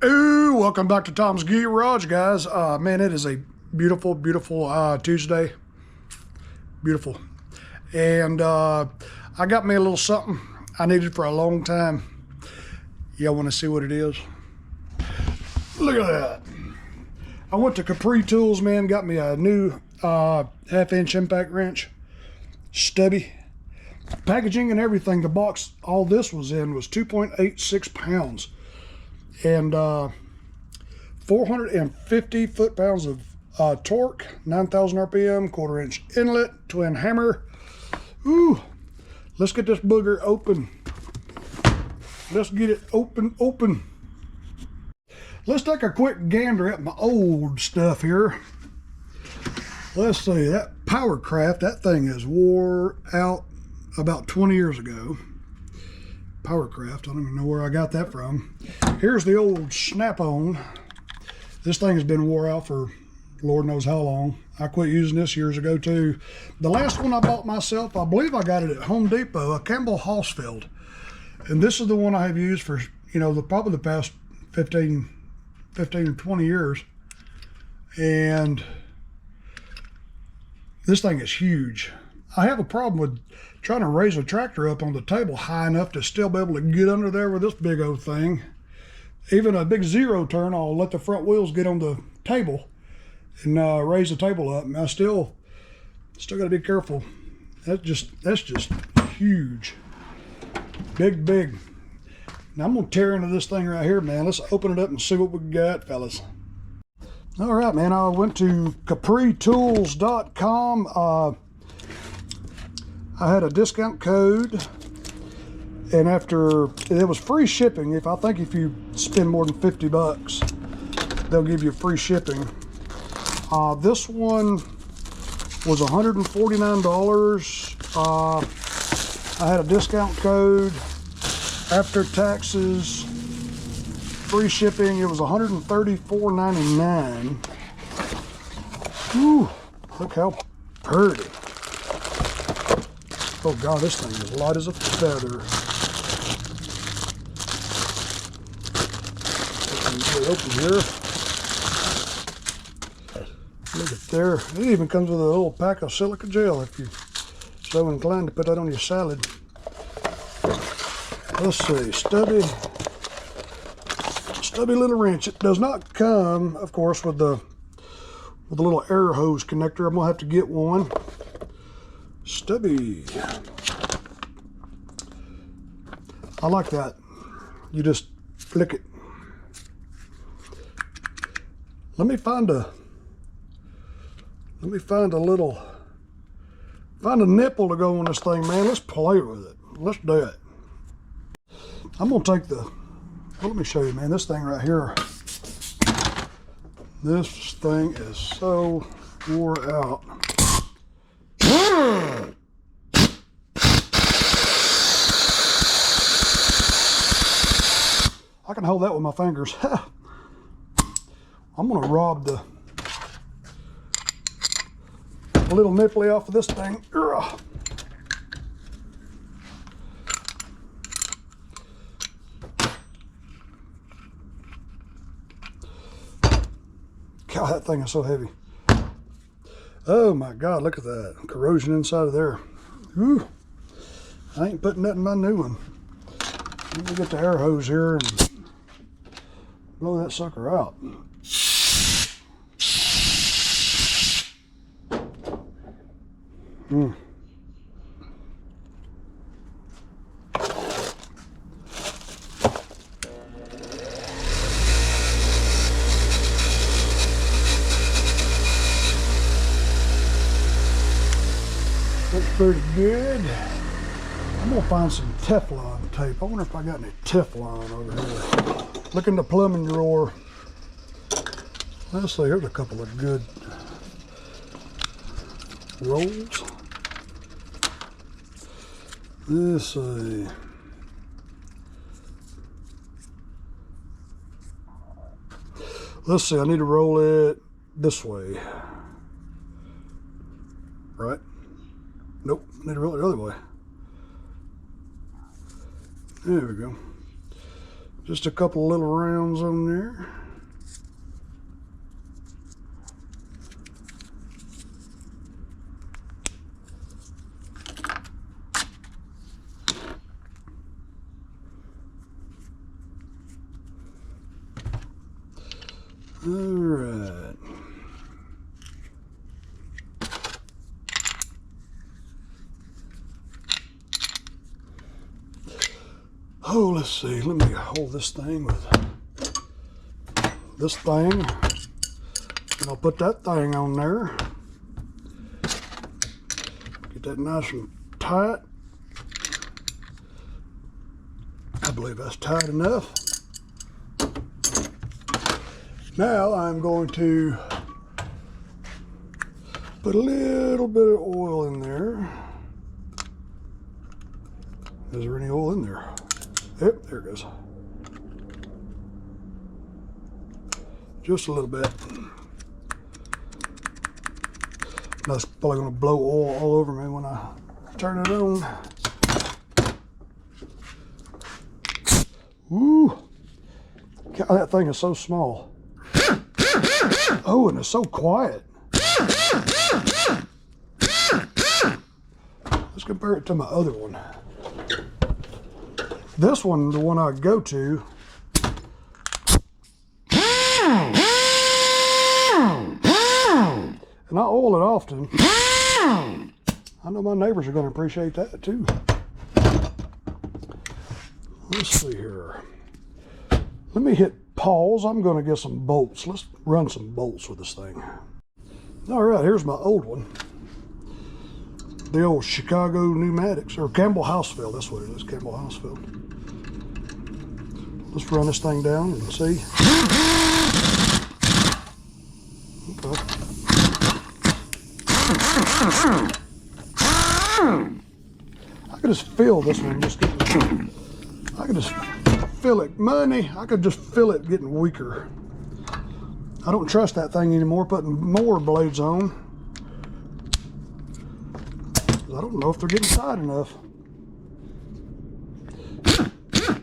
Ooh, welcome back to Tom's Garage, guys. Man, it is a beautiful, beautiful Tuesday. Beautiful. And I got me a little something I needed for a long time. Y'all want to see what it is? Look at that. I went to Capri Tools, man, got me a new half-inch impact wrench. Stubby. Packaging and everything, the box all this was in was 2.86 pounds. And 450 foot-pounds of torque, 9,000 RPM, quarter-inch inlet, twin hammer. Ooh, let's get this booger open. Let's get it open. Let's take a quick gander at my old stuff here. Let's see, that Powercraft, that thing is wore out about 20 years ago. Powercraft, I don't even know where I got that from. Here's the old Snap-on. This thing has been wore out for Lord knows how long. I quit using this years ago too. The last one I bought myself, I believe I got it at Home Depot, a Campbell Hausfeld. And this is the one I have used for, probably the past 15 or 20 years. And this thing is huge. I have a problem with trying to raise a tractor up on the table high enough to still be able to get under there with this big old thing. Even a big zero turn, I'll let the front wheels get on the table and raise the table up. And I still got to be careful. That's just huge. Big. Now I'm gonna tear into this thing right here, man. Let's open it up and see what we got, fellas. All right, man, I went to capritools.com. I had a discount code, and it was free shipping. I think if you spend more than 50 bucks, they'll give you free shipping. This one was $149. I had a discount code. After taxes, free shipping, it was $134.99. Ooh, look how pretty. Oh God, this thing is light as a feather. Get it open here. Look at there. It even comes with a little pack of silica gel if you're so inclined to put that on your salad. Let's see, stubby little wrench. It does not come, of course, with the little air hose connector. I'm gonna have to get one. Stubby. I like that. You just flick it. Let me find a nipple to go on this thing, man. Let's play with it. Let's do it. I'm gonna take let me show you, man. This thing right here. This thing is so wore out. I can hold that with my fingers. I'm gonna rob the little nipply off of this thing. God, that thing is so heavy. Oh my God, look at that. Corrosion inside of there. Whew. I ain't putting that in my new one. Let me get the air hose here and blow that sucker out. Looks pretty good. I'm gonna find some Teflon tape. I wonder if I got any Teflon over here. Look in the plumbing drawer. Let's see, here's a couple of good rolls. Let's see. Let's see, I need to roll it this way. Right? Nope, I need to roll it the other way. There we go. Just a couple little rounds on there. All right. Oh, let's see. Let me hold this thing with this thing. And I'll put that thing on there. Get that nice and tight. I believe that's tight enough. Now I'm going to put a little bit of oil in there. Is there any oil in there? Yep, there it goes. Just a little bit. That's probably going to blow oil all over me when I turn it on. Ooh, God, that thing is so small. Oh, and it's so quiet. Let's compare it to my other one. This one, the one I go to, and I oil it often. I know my neighbors are going to appreciate that too. Let's see here. Let me hit pause. I'm going to get some bolts. Let's run some bolts with this thing. All right, here's my old one. The old Chicago Pneumatics, or Campbell Housefeld. That's what it is, Campbell Housefeld. Let's run this thing down and see. Okay. I could just feel this one just getting, I could just feel it. Money, I could just feel it getting weaker. I don't trust that thing anymore, putting more blades on. I don't know if they're getting tight enough.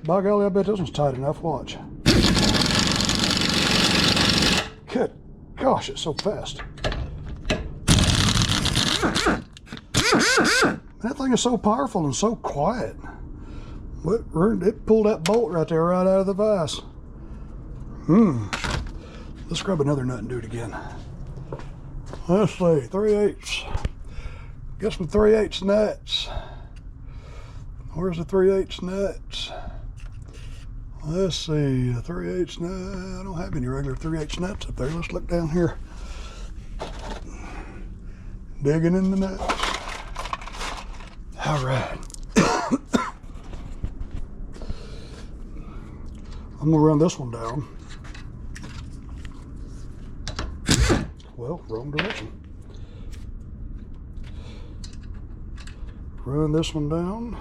By golly, I bet this one's tight enough. Watch. Good gosh, it's so fast. That thing is so powerful and so quiet. It pulled that bolt right there, right out of the vise. Let's grab another nut and do it again. Let's see, 3/8. Get some 3/8 nuts. Where's the 3/8 nuts? Let's see, the 3/8 nut. I don't have any regular 3/8 nuts up there. Let's look down here. Digging in the nuts. All right. I'm gonna run this one down. Well, wrong direction. Run this one down.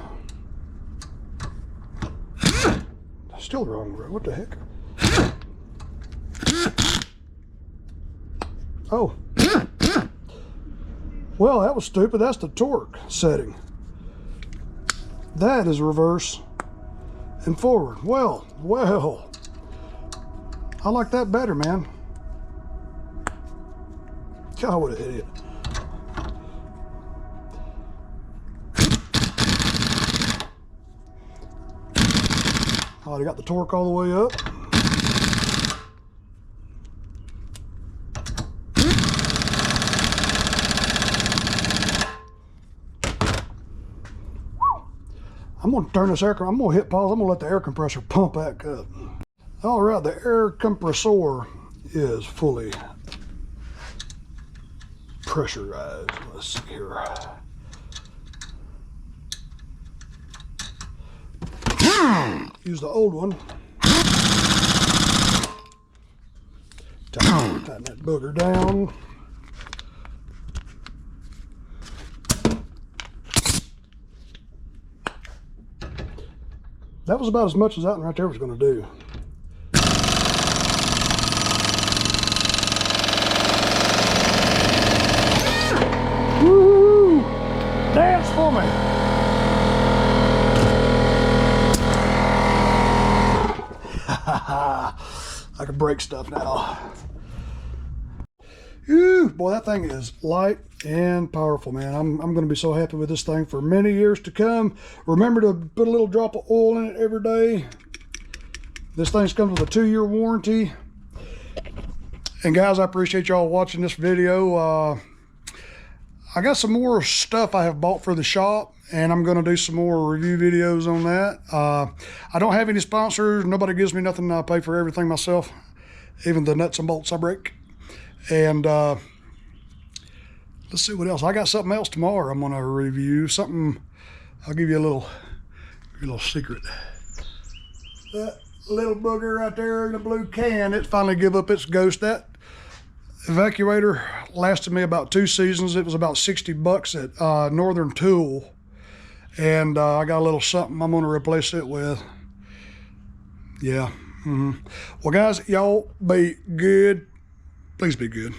Still the wrong road. What the heck? Oh. Well, that was stupid. That's the torque setting. That is reverse and forward. Well. I like that better, man. God, what an idiot. Oh, they got the torque all the way up. I'm gonna turn this air, I'm gonna hit pause, I'm gonna let the air compressor pump back up. All right, the air compressor is fully pressurized. Let's see here. Use the old one. Tighten that booger down. That was about as much as that one right there was going to do. Woo! Dance for me! I can break stuff now. Ooh, boy, that thing is light and powerful, man. I'm going to be so happy with this thing for many years to come. Remember to put a little drop of oil in it every day. This thing comes with a 2-year warranty. And guys, I appreciate y'all watching this video. I got some more stuff I have bought for the shop, and I'm going to do some more review videos on that. I don't have any sponsors. Nobody gives me nothing. I pay for everything myself, even the nuts and bolts I break. And let's see what else. I got something else tomorrow I'm going to review. Something, I'll give you a little secret. That little booger right there in the blue can, it finally gave up its ghost. That evacuator lasted me about 2 seasons. It was about $60 at Northern Tool. And I got a little something I'm going to replace it with. Yeah. Well, guys, y'all be good. Please be good.